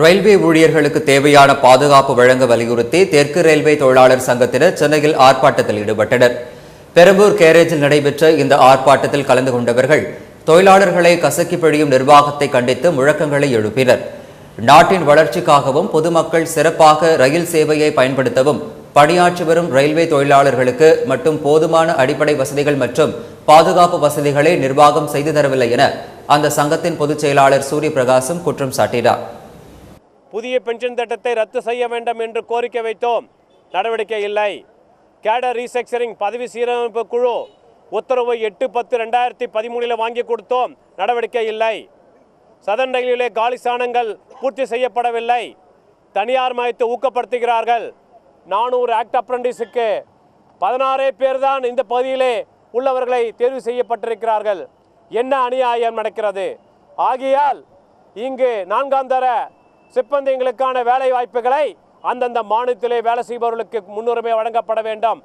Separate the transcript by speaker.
Speaker 1: Railway ஊழியர்களுக்கு தேவையான பாதுகாப்பு வழங்க வலியுறுத்தி தெற்கு ரயில்வே தொழிலாளர் சங்கத்தினர் சென்னையில் ஆர்ப்பாட்டத்தில் ஈடுபட்டனர். பெரம்பூர் கேரேஜில் நடைபெற்ற இந்த ஆர்ப்பாட்டத்தில் கலந்து கொண்டவர்கள் தொழிலாளர்களை கசக்கி பிழியும் நிர்வாகத்தை கண்டித்து முழக்கங்களை எழுப்பினர். நாட்டின் வளர்ச்சிக்காகவும் பொதுமக்கள் சிறப்பாக ரயில் சேவையை பயன்படுத்தவும் பணியாற்றி வரும் ரயில்வே தொழிலாளர்களுக்கு மட்டும் போதுமான அடிப்படை வசதிகள் மற்றும் பாதுகாப்பு வசதிகளை நிர்வாகம் செய்து தரவில்லை என அந்த சங்கத்தின் பொதுச் செயலாளர் சூரிய பிரகாசம் குற்றம் சாட்டினார்.
Speaker 2: புதிய பென்ஷன் திட்டத்தை ரத்து செய்ய வேண்டும் என்று கோரிக்கை வைத்தோம், நடவடிக்கை இல்லை. கேடர் ரீஸ்ட்ரக்சரிங் பதவி சீரமைப்பு குழு உத்தரவு 8/10/2013 வாங்கி கொடுத்தோம், நடவடிக்கை இல்லை. சதன் ரயிலிலே காலி ஸ்தானங்கள் பூர்த்தி செய்யப்படவில்லை, தனியார் மயத்தை ஊக்கப்படுத்துகிறார்கள். 400 ஆக்ட் அப்ரண்டிஸுக்கு 16 பேர் தான் இந்த பகுதியிலே உள்ளவர்களை தேர்வு செய்யப்பட்டிருக்கிறார்கள். என்ன அநியாயம் நடக்கிறது? ஆகையால் இங்கு 4ஆம் தர சிப்பந்திகளுக்கான வேலை வாய்ப்புகளை அந்தந்த மாநிலத்திலே வேலை செய்பவர்களுக்கு முன்னுரிமை வழங்கப்பட வேண்டும்.